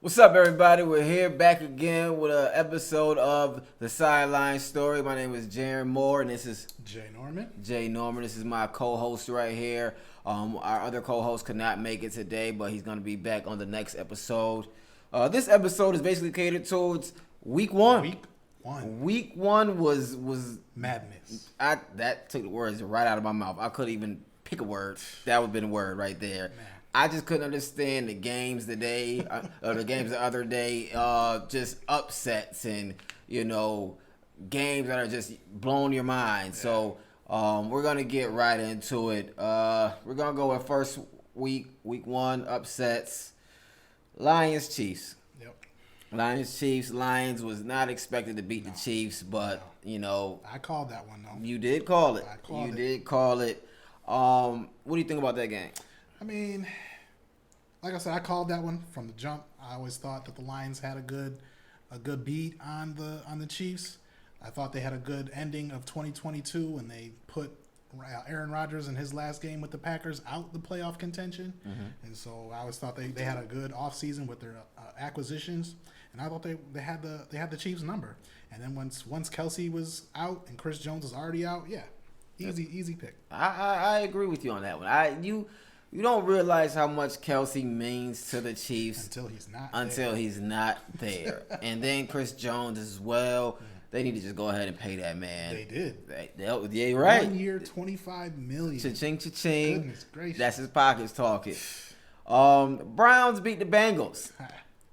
What's up, everybody? We're here back again with an episode of The Sideline Story. My name is Jaron Moore, and this is Jay Norman. This is my co-host right here. Our other co-host could not make it today, but he's going to be back on the next episode. This episode is basically catered towards Week 1. Week 1 was madness. That took the words right out of my mouth. I couldn't even pick a word. That would have been a word right there. Man. I just couldn't understand the games today, or the games the other day, just upsets and, games that are just blowing your mind. Yeah. So we're going to get right into it. We're going to go with first week 1 upsets. Lions-Chiefs. Yep. Lions-Chiefs. Lions was not expected to beat the Chiefs, but, I called that one, though. You did call it. You did call it. What do you think about that game? I mean, like I said, I called that one from the jump. I always thought that the Lions had a good beat on the Chiefs. I thought they had a good ending of 2022 when they put Aaron Rodgers in his last game with the Packers out the playoff contention. Mm-hmm. And so I always thought they had a good offseason with their acquisitions. And I thought they had the Chiefs number. And then once Kelsey was out and Chris Jones was already out, easy pick. I agree with you on that one. You don't realize how much Kelsey means to the Chiefs until he's not there. And then Chris Jones as well. They need to just go ahead and pay that man. They did. Yeah, right. 1 year, $25 million. Cha-ching, cha-ching. Goodness gracious. That's his pockets talking. Browns beat the Bengals.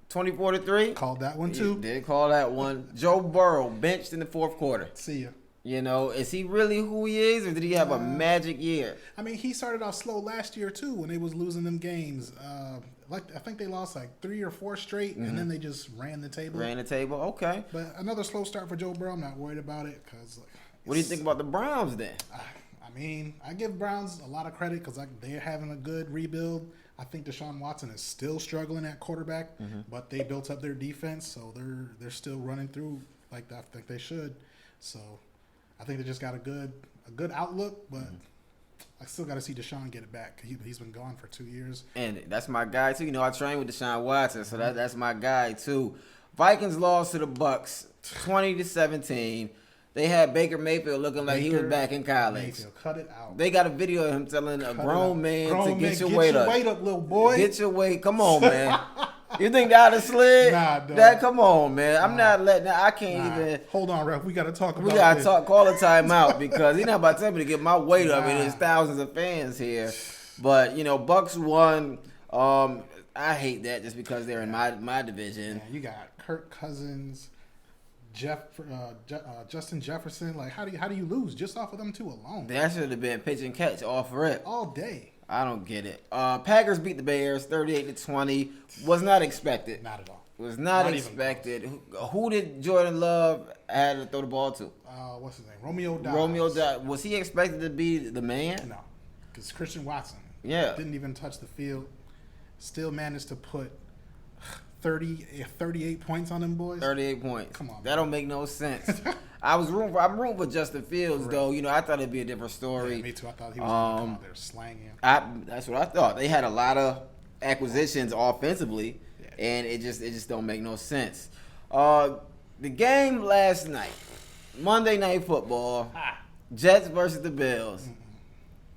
24-3. Called that one too. Did call that one. Joe Burrow benched in the fourth quarter. See ya. Is he really who he is, or did he have a magic year? I mean, he started off slow last year too when they was losing them games. I think they lost like 3 or 4 straight, and then they just ran the table. Okay. But another slow start for Joe Burrow. I'm not worried about it because. What do you think about the Browns then? I mean, I give Browns a lot of credit because they're having a good rebuild. I think Deshaun Watson is still struggling at quarterback, but they built up their defense, so they're still running through like I think they should. So. I think they just got a good outlook, but I still got to see Deshaun get it back. He's been gone for 2 years. And that's my guy, too. I trained with Deshaun Watson, so that's my guy, too. Vikings lost to the Bucks 20-17. They had Baker Mayfield looking like he was back in college. Mayfield, cut it out. They got a video of him telling a grown man to get your weight up. Get your weight up, little boy. Get your weight. Come on, man. You think that a slid? Nah, dog. That, come on, man. I'm not letting that. I can't even. Hold on, ref. We got to talk about this. We got to call a timeout because he's not about to tell me to get my weight up, and there's thousands of fans here. But, Bucks won. I hate that just because they're in my division. Man, you got Kirk Cousins, Justin Jefferson. Like, how do you lose just off of them two alone? That should have been pitch and catch off rip. All day. I don't get it. Packers beat the Bears 38-20. Was not expected. Not at all. Was not expected. Who did Jordan Love had to throw the ball to? What's his name? Romeo Doubs. Was he expected to be the man? No, because Christian Watson didn't even touch the field. Still managed to put 38 points on them boys. 38 points. Come on, that don't make no sense. I'm rooting for Justin Fields, though. I thought it'd be a different story. Yeah, me too. I thought he was going to come out there slanging. That's what I thought. They had a lot of acquisitions offensively, and it just don't make no sense. The game last night, Monday Night Football, Jets versus the Bills.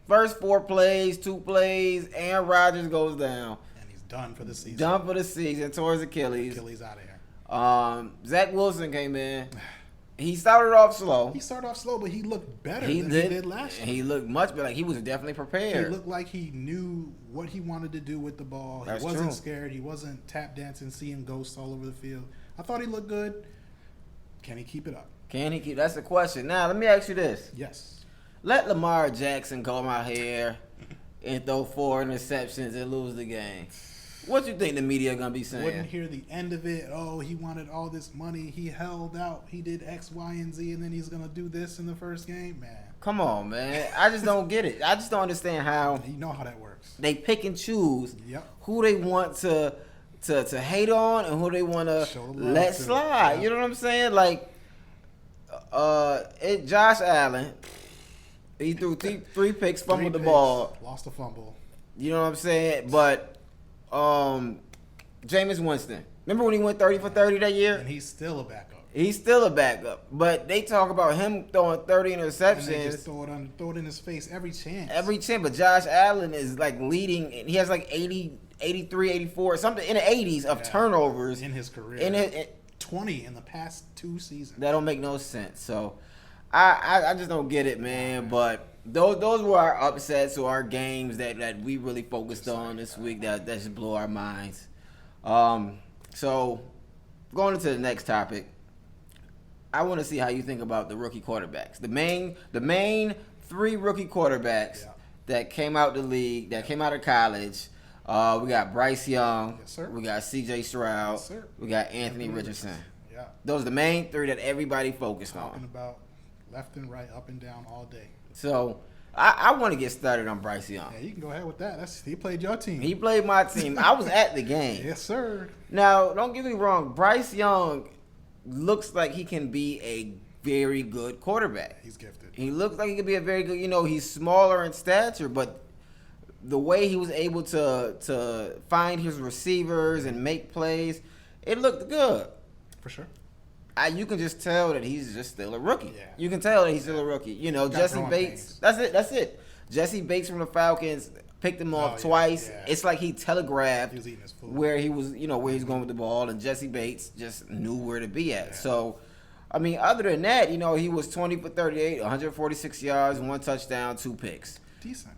First 4 plays, 2 plays, Aaron Rodgers goes down. And he's done for the season. Tore his Achilles. Achilles out of here. Zach Wilson came in. He started off slow. But he looked better than he did last year. He looked much better. Like he was definitely prepared. He looked like he knew what he wanted to do with the ball. He wasn't scared. He wasn't tap dancing, seeing ghosts all over the field. I thought he looked good. Can he keep it up? That's the question. Now, let me ask you this. Yes. Let Lamar Jackson come out here and throw 4 interceptions and lose the game. What you think the media gonna be saying? Wouldn't hear the end of it. Oh, he wanted all this money. He held out. He did X, Y, and Z, and then he's gonna do this in the first game, man. Come on, man. I just don't get it. I just don't understand how. You know how that works. They pick and choose who they want to hate on and who they want to let slide. Yep. You know what I'm saying? Like, Josh Allen, he threw 3 picks, fumbled the ball, lost a fumble. You know what I'm saying? But Jameis Winston. Remember when he went 30 for 30 that year? And he's still a backup. He's still a backup. But they talk about him throwing 30 interceptions. And they just throw it in his face every chance. Every chance. But Josh Allen is like leading. He has like 80, 83, 84, something in the 80s of turnovers. In his career. 20 in the past 2 seasons. That don't make no sense. So I just don't get it, man. But those were our upsets or our games that we really focused on this week that just blew our minds. So going into the next topic, I want to see how you think about the rookie quarterbacks. The main 3 rookie quarterbacks that came out the league, that came out of college. We got Bryce Young. Yes, sir. We got C.J. Stroud. Yes, sir. We got Anthony Richardson. Yeah. Those are the main 3 that everybody focused on. Talking about left and right, up and down all day. So I want to get started on Bryce Young. Yeah, you can go ahead with that. He played your team. He played my team. I was at the game. Yes, sir. Now, don't get me wrong. Bryce Young looks like he can be a very good quarterback. He's gifted. He looks like he could be a very good, he's smaller in stature, but the way he was able to find his receivers and make plays, it looked good. For sure. You can just tell that he's just still a rookie. Yeah. You can tell that he's still a rookie. Jesse Bates. That's it. Jesse Bates from the Falcons picked him off twice. Yeah. It's like he telegraphed He was eating his food. where he was, where he's going with the ball, and Jesse Bates just knew where to be at. Yeah. So, other than that, he was 20 for 38, 146 yards, 1 touchdown, 2 picks. Decent.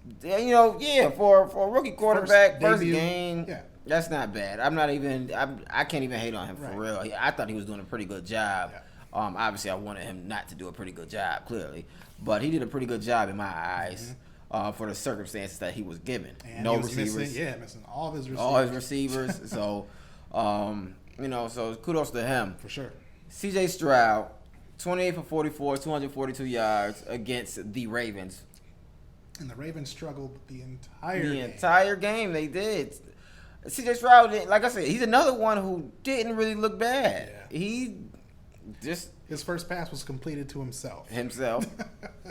For a rookie quarterback, first debut, game, that's not bad. I can't even hate on him for real. I thought he was doing a pretty good job. Yeah. Obviously, I wanted him not to do a pretty good job, clearly. But he did a pretty good job in my eyes for the circumstances that he was given. And no he was receivers. missing all of his receivers. All his receivers. So, so kudos to him. For sure. C.J. Stroud, 28 for 44, 242 yards against the Ravens. And the Ravens struggled the entire game. They did. C.J. Stroud, like I said, he's another one who didn't really look bad. Yeah. He just... His first pass was completed to himself. Himself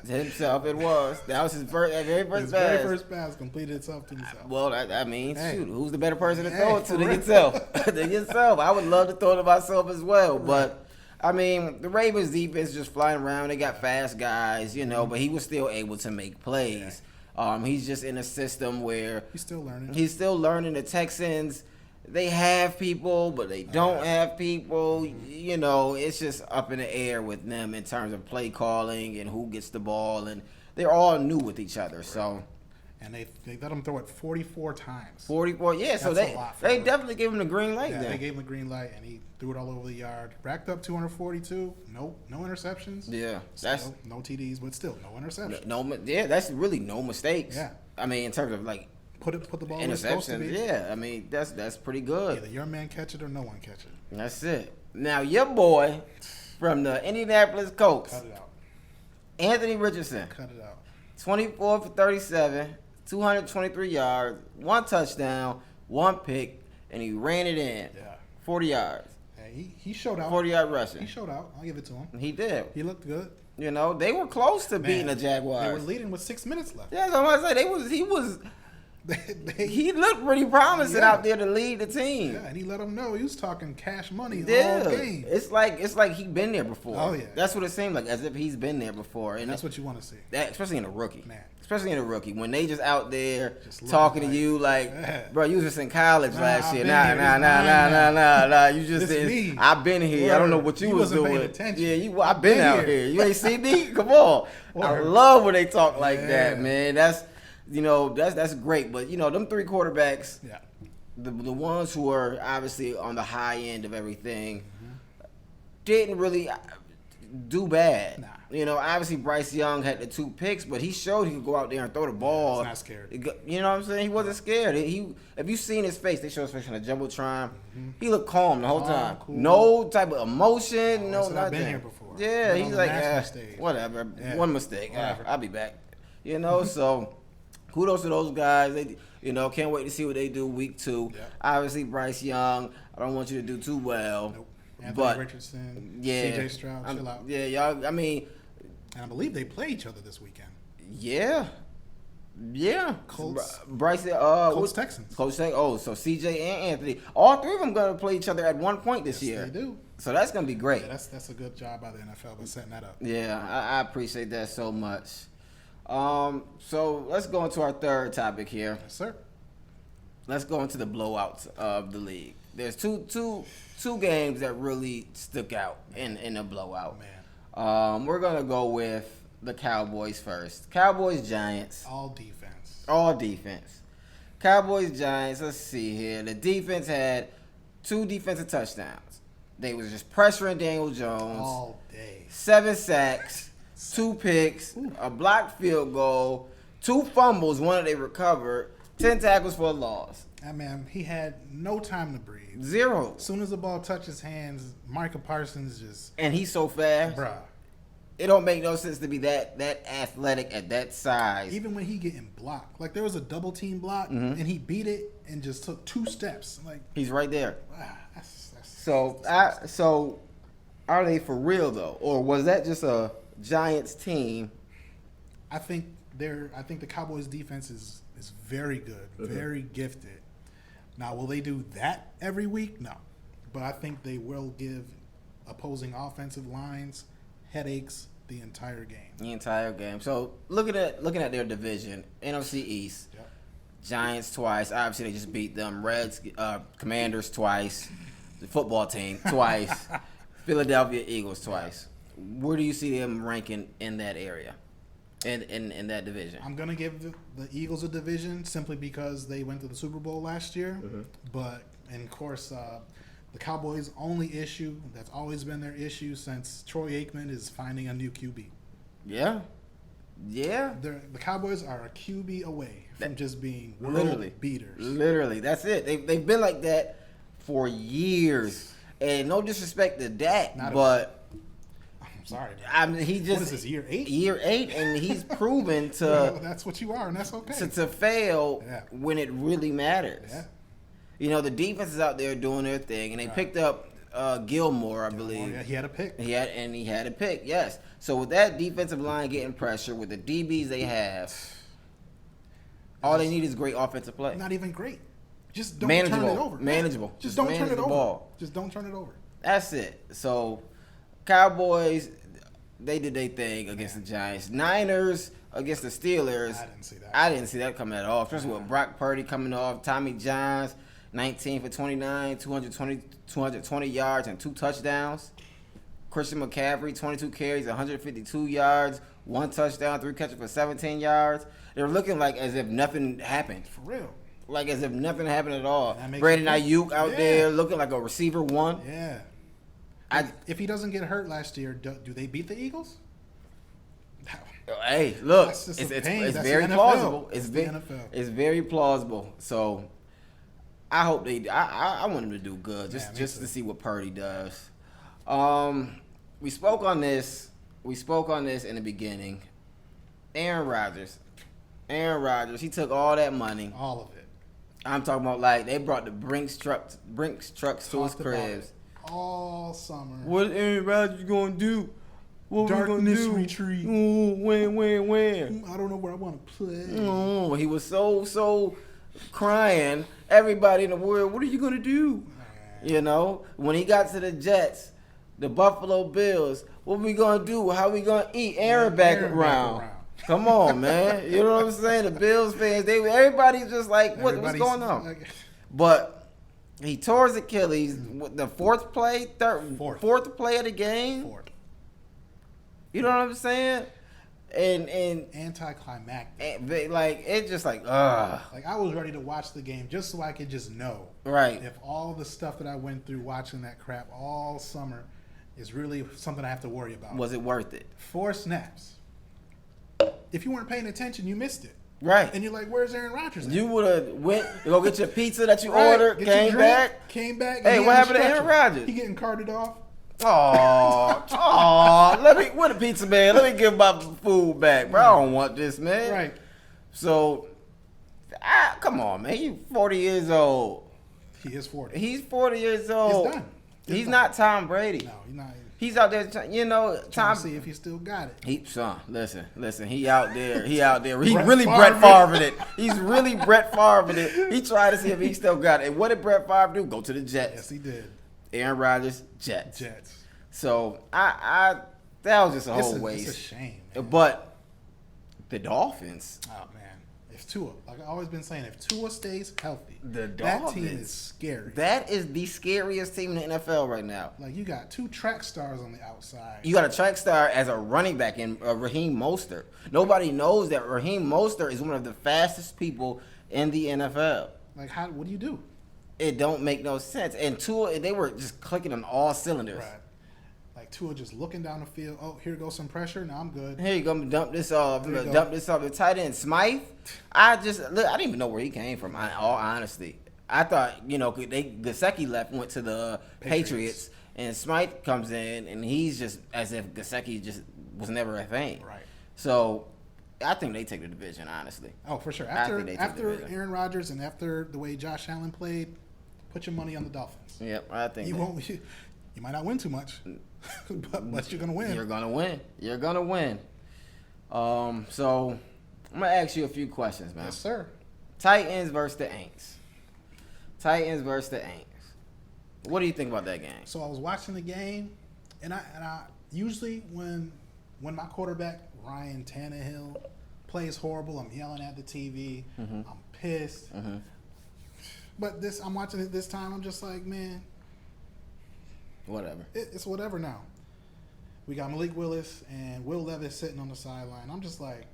it was. That was his very first pass. His very first pass completed itself to himself. Well, that means, shoot, who's the better person to throw it to than yourself? Than yourself. I would love to throw it to myself as well. But, the Ravens defense just flying around. They got fast guys, but he was still able to make plays. Yeah. He's just in a system where... He's still learning. The Texans... They have people, but they don't have people. It's just up in the air with them in terms of play calling and who gets the ball, and they're all new with each other. So, and they let him throw it 44 times. 44, yeah. That's so they definitely gave him the green light. Yeah, they gave him the green light, and he threw it all over the yard. Racked up 242. No interceptions. Yeah, that's no TDs, but still no interceptions. That's really no mistakes. Yeah, in terms of like. Put the ball where it's supposed to be. Yeah, that's pretty good. Either your man catch it or no one catch it. That's it. Now your boy from the Indianapolis Colts, cut it out. Anthony Richardson, cut it out. 24 for 37, 223 yards, 1 touchdown, 1 pick, and he ran it in. Yeah, 40 yards. Hey, he showed out. 40-yard rushing. He showed out. I'll give it to him. He did. He looked good. They were close to beating the Jaguars. They were leading with 6 minutes left. Yeah, so I'm gonna say he was. He looked pretty promising out there to lead the team. Yeah, and he let them know he was talking cash money all game. It's like he's been there before. Oh yeah, that's what it seemed like, as if he's been there before. And that's what you want to see. Especially in a rookie. Man. Especially in a rookie, when they just out there talking to you like, bro, you was just in college last year. Nah. You just did. I've been here. I don't know what you was doing. Yeah, I've been out here. You ain't see me? Come on. I love when they talk like that, man. That's great. But them 3 quarterbacks, the ones who are obviously on the high end of everything, didn't really do bad. Nah. Obviously Bryce Young had the 2 picks, but he showed he could go out there and throw the ball. He's not scared. You know what I'm saying? He wasn't scared. If you seen his face, they showed his face on the jumbotron. He looked calm the whole time. Cool. No type of emotion. No nothing. I've been here before. Yeah, he's like, whatever. Yeah. One mistake. I'll be back. So kudos to those guys. They, can't wait to see what they do week 2. Yeah. Obviously Bryce Young, I don't want you to do too well. Nope. Anthony Richardson, C.J. Stroud, chill out. Yeah, y'all. And I believe they play each other this weekend. Yeah. Yeah. Colts. Bryson. Colts Texans. Colts Texans. Oh, so CJ and Anthony. All three of them going to play each other at one point this year. They do. So that's going to be great. Yeah, that's a good job by the NFL by setting that up. Yeah, I appreciate that so much. So let's go into our third topic here. Yes, sir. Let's go into the blowouts of the league. There's two games that really stuck out in a blowout. Man. We're gonna go with the Cowboys first. Cowboys Giants. All defense. All defense. Cowboys Giants. Let's see here. The defense had 2 defensive touchdowns. They was just pressuring Daniel Jones. All day. 7 sacks, 2 picks, a blocked field goal, 2 fumbles, one that they recovered, 10 tackles for a loss. That man, he had no time to breathe. 0. As soon as the ball touched his hands, Micah Parsons just... And he's so fast. Bruh. It don't make no sense to be that athletic at that size. Even when he getting blocked. Like, there was a double team block, and he beat it and just took 2 steps. Like, he's right there. That's So are they for real though, or was that just a Giants team? I think the Cowboys defense is very good, very gifted. Now, will they do that every week? No, but I think they will give opposing offensive lines headaches the entire game. So looking at their division, NFC East, Yep. Giants twice. Obviously, they just beat them. Commanders twice. The football team twice. Philadelphia Eagles twice. Where do you see them ranking in that area, in that division? I'm gonna give the Eagles a division simply because they went to the Super Bowl last year. But and of course, the Cowboys' only issue that's always been their issue since Troy Aikman is finding a new QB. Yeah. The Cowboys are a QB away from just being literally beaters. Literally, that's it. They've been like that for years, and no disrespect to Dak, but I'm sorry. I mean, he just what is this, year 8? Year 8, and he's proven to Well, that's what you are, and that's okay. to fail when it really matters. Yeah. You know, the defense is out there doing their thing, and they picked up Gilmore, I believe. Yeah, he had a pick. He had a pick, yes. So with that defensive line getting pressure, with the DBs they have, all they need is great offensive play. Not even great. Just don't turn it over. Manageable. Just don't turn it over. Ball. Just don't turn it over. That's it. So, Cowboys, they did their thing against the Giants. Niners against the Steelers. I didn't see that coming at all, especially with Brock Purdy coming off. Tommy Johns, 19 for 29, 220 yards and 2 touchdowns. Christian McCaffrey, 22 carries, 152 yards, 1 touchdown, 3 catches for 17 yards. They're looking like as if nothing happened. For real. Like as if nothing happened at all. Brandon Ayuk out there looking like a receiver 1. Yeah. If he doesn't get hurt last year, do they beat the Eagles? Hey, look, it's very plausible. It's very plausible. So I hope they. I want them to do good, just to see what Purdy does. We spoke on this in the beginning. Aaron Rodgers. He took all that money. All of it. I'm talking about like they brought the Brinks trucks to his cribs. All summer. What Aaron Rodgers gonna do? What Darkness we gonna do? retreat. Ooh, when? I don't know where I want to play. Oh, he was so crying. Everybody in the world, what are you gonna do? You know, when he got to the Jets, the Buffalo Bills, what we gonna do? How we gonna eat? Aaron back around. Come on, man. You know what I'm saying? The Bills fans, everybody's just like, what's going on? But he tore his Achilles. The fourth play of the game. Fourth. You know what I'm saying? And anticlimactic. Like it's just like ugh. Like I was ready to watch the game just so I could just know, right? If all the stuff that I went through watching that crap all summer is really something I have to worry about. Was it worth it? 4 snaps. If you weren't paying attention, you missed it. Right. And you're like, "Where's Aaron Rodgers?" You would have went to go get your pizza that you ordered, came back. Hey, what happened to Aaron Rodgers? He getting carted off. What a pizza man. Let me give my food back, bro. I don't want this, man. Right. So, come on, man. He's 40 years old. He is 40. He's 40 years old. It's done. He's not Tom Brady. No, he's not. He's out there, Trying to see if he still got it. Listen. He out there. He really Brett Favre it. He's really Brett Favre it. He tried to see if he still got it. And what did Brett Favre do? Go to the Jets. Yes, he did. Aaron Rodgers, Jets. So I that was just a whole waste. It's a shame. Man. But the Dolphins. Oh man, if Tua, like I've always been saying, if Tua stays healthy, that team is scary. That is the scariest team in the NFL right now. Like you got 2 track stars on the outside. You got a track star as a running back in Raheem Mostert. Nobody knows that Raheem Mostert is one of the fastest people in the NFL. Like what do you do? It don't make no sense. And Tua, they were just clicking on all cylinders. Right. Like Tua just looking down the field. Oh, here goes some pressure. Now I'm good. Here you go. Dump this off. The tight end Smythe. I didn't even know where he came from. In all honesty, I thought Gesicki went to the Patriots, and Smythe comes in, and he's just as if Gesicki just was never a thing. Right. So I think they take the division. Honestly. Oh, for sure. After Aaron Rodgers and after the way Josh Allen played, put your money on the Dolphins. Yep, I think you might not win too much. But you're gonna win. You're gonna win. So I'm gonna ask you a few questions, man. Yes, sir. Titans versus the Aints. What do you think about that game? So I was watching the game, and I usually when my quarterback Ryan Tannehill plays horrible, I'm yelling at the TV. Mm-hmm. I'm pissed. Mm-hmm. But I'm watching it this time. I'm just like, man. Whatever. It's whatever now. We got Malik Willis and Will Levis sitting on the sideline. I'm just like...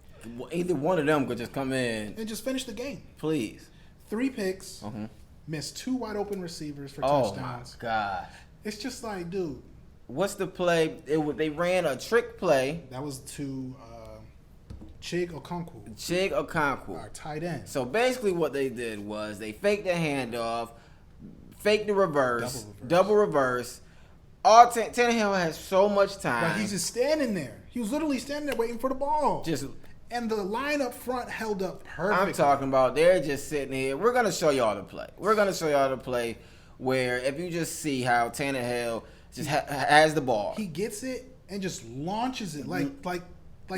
Either one of them could just come in. And just finish the game. Please. 3 picks. Mm-hmm. Missed 2 wide open receivers for touchdowns. Oh, my God. It's just like, dude. What's the play? They ran a trick play. That was to Chig Okonkwo. Our tight end. So basically what they did was they faked the handoff, faked the reverse, double reverse. Tannehill has so much time. But he's just standing there. He was literally standing there waiting for the ball. And the line up front held up perfectly. I'm talking about they're just sitting here. We're going to show y'all the play. Where if you just see how Tannehill just has the ball. He gets it and just launches it like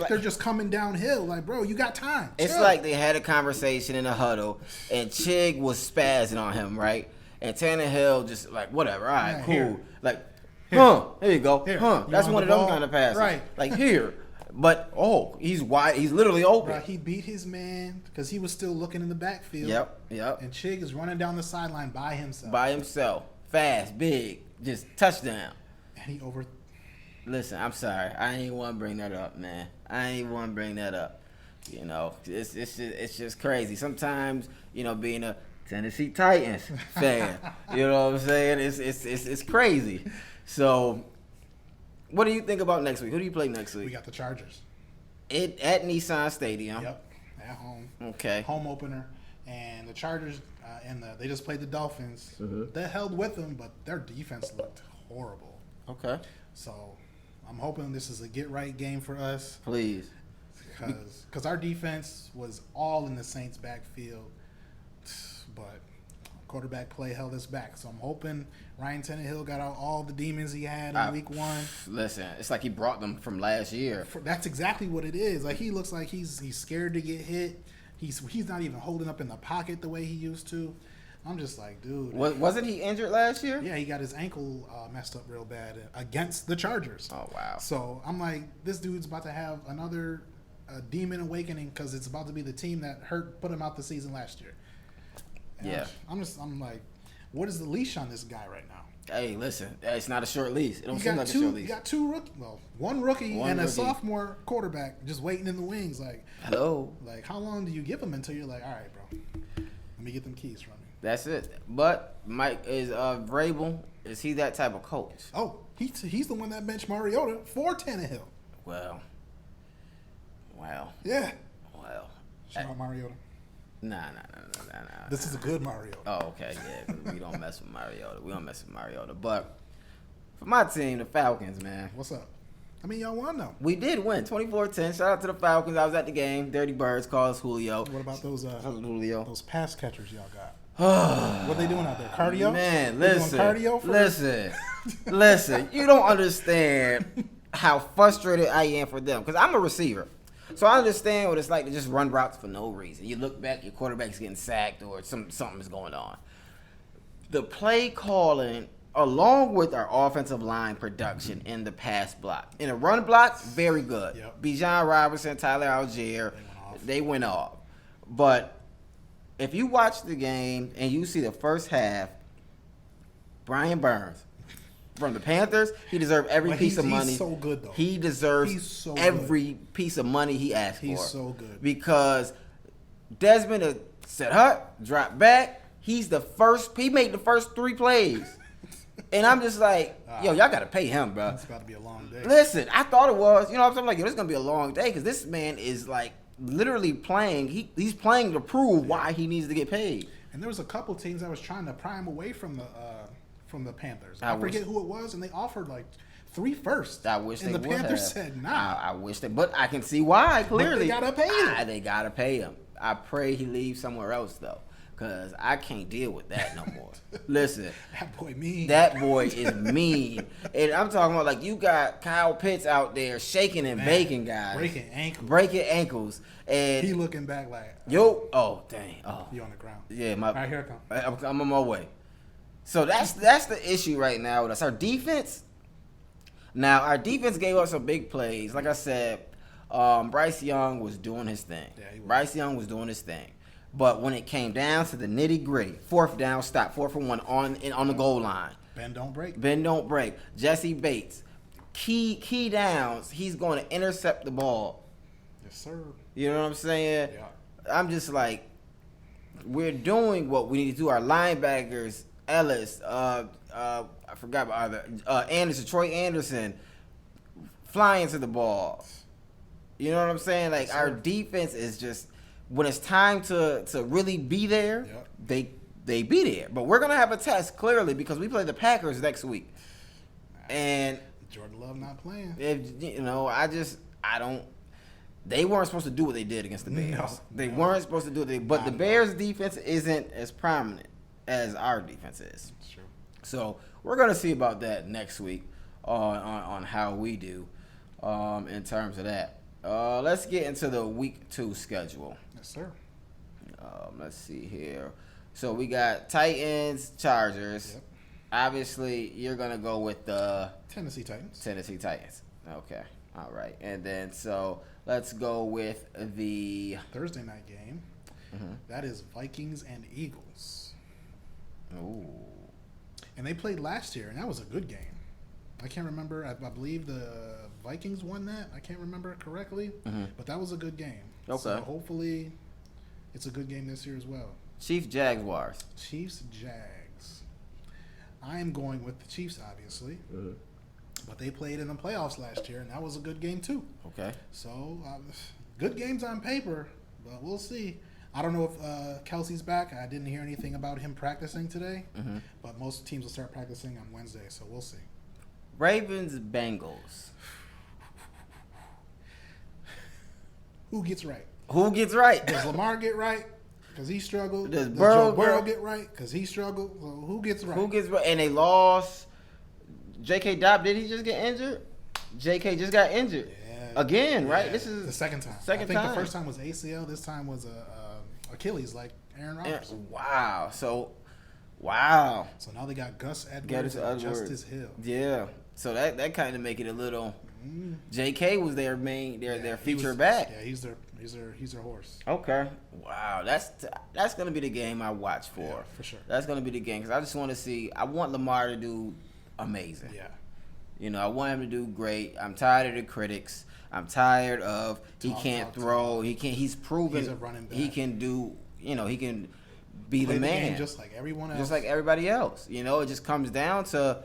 they're just coming downhill. Like, bro, you got time. It's like they had a conversation in a huddle and Chig was spazzing on him, right? And Tannehill just like, whatever, all right, cool. Here. Like, here you go. Here. That's one of them kind of passes. Right. Like, here. But, he's wide. He's literally open. Right, he beat his man because he was still looking in the backfield. Yep. And Chig is running down the sideline by himself. Fast, big, just touchdown. And he over... Listen, I'm sorry. I ain't want to bring that up, man. You know, it's just crazy. Sometimes, being a Tennessee Titans fan, you know what I'm saying? It's crazy. So, what do you think about next week? Who do you play next week? We got the Chargers. At Nissan Stadium. Yep, at home. Okay. Home opener. And the Chargers, they just played the Dolphins. Mm-hmm. They held with them, but their defense looked horrible. Okay. So, I'm hoping this is a get-right game for us. Please. Because our defense was all in the Saints' backfield, but quarterback play held us back. So I'm hoping Ryan Tannehill got out all the demons he had in week 1. Listen, it's like he brought them from last year. That's exactly what it is. Like he looks like he's scared to get hit. He's not even holding up in the pocket the way he used to. I'm just like, dude. Wasn't he injured last year? Yeah, he got his ankle messed up real bad against the Chargers. Oh, wow. So I'm like, this dude's about to have another demon awakening because it's about to be the team that put him out the season last year. And yeah. I'm like, what is the leash on this guy right now? Hey, listen, it's not a short leash. It don't seem like a short leash. You got 2 rookies. Well, one rookie and a sophomore quarterback just waiting in the wings. Like, hello. Like, how long do you give them until you're like, all right, bro, let me get them keys from you. That's it. But Mike is Vrabel. Is he that type of coach? Oh, he's the one that benched Mariota for Tannehill. Well. Yeah. Well. Shout out Mariota. Nah. This is a good Mariota. Oh, okay, yeah. We don't mess with Mariota. But for my team, the Falcons, man. What's up? I mean, y'all won, though. We did win, 24-10. Shout out to the Falcons. I was at the game. Dirty Birds, call us Julio. What about those Julio? Those pass catchers y'all got? What they doing out there? Cardio? Man, listen. Listen, you don't understand how frustrated I am for them because I'm a receiver. So I understand what it's like to just run routes for no reason. You look back, your quarterback's getting sacked or something's going on. The play calling, along with our offensive line production in the pass block. In a run block, very good. Yep. Bijan Robinson, Tyler Algier, they went off. But if you watch the game and you see the first half, Brian Burns from the Panthers, he deserved every piece of money. He's so good, though. He deserves every piece of money he asked for. He's so good. Because Desmond had set up, dropped back. He made the first 3 plays. And I'm just like, yo, y'all got to pay him, bro. It's about to be a long day. Listen, I thought it was. You know what I'm saying? Like, yo, this is going to be a long day because this man is, like, literally playing. He's playing to prove why he needs to get paid. And there was a couple teams that was trying to pry him away from the Panthers. I forget who it was, and they offered, like, 3 firsts. I wish they would have. And the Panthers said, nah. I wish they, but I can see why, clearly. But they got to pay him. They got to pay him. I pray he leaves somewhere else, though. Because I can't deal with that no more. Listen. That boy mean. That boy is mean. And I'm talking about, like, you got Kyle Pitts out there shaking and baking guys. Breaking ankles. And he looking back like, oh, dang. Oh. He on the ground. Yeah. All right, here I come. I'm on my way. So that's the issue right now with us. Our defense. Now, our defense gave us some big plays. Like I said, Bryce Young was doing his thing. Yeah, he was. Bryce Young was doing his thing. But when it came down to the nitty-gritty, 4th down stop, 4th and 1 on the goal line. Bend don't break. Jesse Bates, key downs, he's going to intercept the ball. Yes, sir. You know what I'm saying? Yeah. I'm just like, we're doing what we need to do. Our linebackers, Ellis, I forgot about Anderson, Troy Anderson, flying to the ball. You know what I'm saying? Like, yes, our defense is just, when it's time to really be there, they be there. But we're gonna have a test clearly because we play the Packers next week, and Jordan Love not playing. I don't. They weren't supposed to do what they did against the Bears. They weren't supposed to do it. But the Bears' defense isn't as prominent as our defense is. That's true. So we're gonna see about that next week on how we do in terms of that. Let's get into the week 2 schedule. Yes, sir. Let's see here. So we got Titans, Chargers. Yep. Obviously, you're going to go with the Tennessee Titans. Okay. All right. And then, so let's go with the Thursday night game. Mm-hmm. That is Vikings and Eagles. Ooh. And they played last year, and that was a good game. I can't remember. I believe the Vikings won that. I can't remember correctly, but that was a good game. Okay. So hopefully it's a good game this year as well. Chiefs, Jaguars. Chiefs, Jags. I am going with the Chiefs, obviously. But they played in the playoffs last year, and that was a good game too. Okay. So good games on paper, but we'll see. I don't know if Kelsey's back. I didn't hear anything about him practicing today, but most teams will start practicing on Wednesday, so we'll see. Ravens, Bengals. Who gets right? Does Lamar get right? Because he struggled. Does Burrow get right? Because he struggled. So who gets right? And they lost. J.K. Dobb, did he just get injured? J.K. just got injured. Yeah. Again, right? Yeah. This is the second time. I think the first time was ACL. This time was Achilles, like Aaron Rodgers. Wow. So now they got Gus Edwards and Justice Hill. Yeah. So that kind of make it a little. J.K. was their feature back. Yeah, he's their horse. Okay. Wow. That's gonna be the game I watch for. Yeah, for sure. That's gonna be the game because I just want to see. I want Lamar to do amazing. Yeah. You know, I want him to do great. I'm tired of the critics. I'm tired of he can't throw. He can't. He's proven he's a running back. He can do. You know, he can be Play the man, game just like everyone else. just like everybody else. You know, it just comes down to.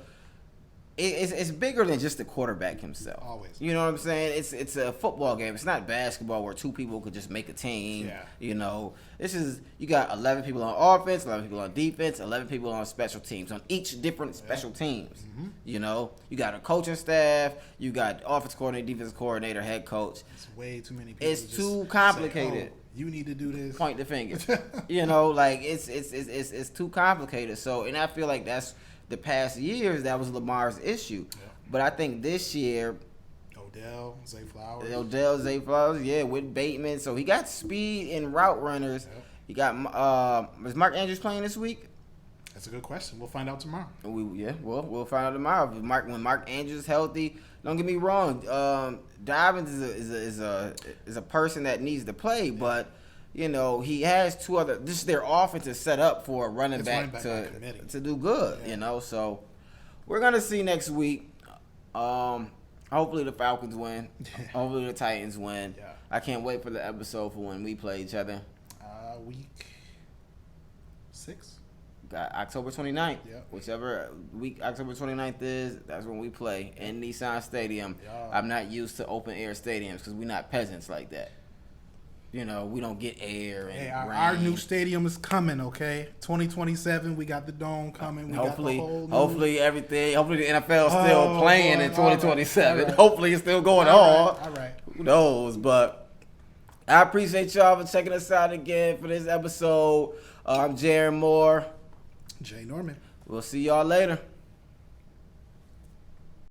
It's bigger than just the quarterback himself. Always. You know what I'm saying? It's a football game. It's not basketball where 2 people could just make a team. Yeah. You know, you got 11 people on offense, 11 people on defense, 11 people on special teams, on each different special teams. You know, you got a coaching staff, you got offense coordinator, defense coordinator, head coach. It's way too many people. It's too complicated. Say, you need to do this. Point the finger. You know, like it's too complicated. So, and I feel like that's the past years, that was Lamar's issue. Yeah. But I think this year, Zay Flowers, yeah, with Bateman. So he got speed and route runners. Yep. He got is Mark Andrews playing this week? That's a good question. We'll find out tomorrow. We'll find out tomorrow. When Mark Andrews is healthy, don't get me wrong. Dobbins is a person that needs to play, but he has two other. This is their offense is set up for a running back to do good. Yeah. So we're gonna see next week. Hopefully the Falcons win. Hopefully the Titans win. Yeah. I can't wait for the episode for when we play each other. Week 6. Got October 29th. Yep. Whichever week October 29th is, that's when we play in Nissan Stadium. Yeah. I'm not used to open air stadiums because we're not peasants like that. We don't get air and rain. Our new stadium is coming, okay? 2027, we got the dome coming. Hopefully the NFL still playing in 2027. Right. Hopefully it's still going on. All right. Who knows? But I appreciate y'all for checking us out again for this episode. I'm Jaron Moore. Jay Norman. We'll see y'all later.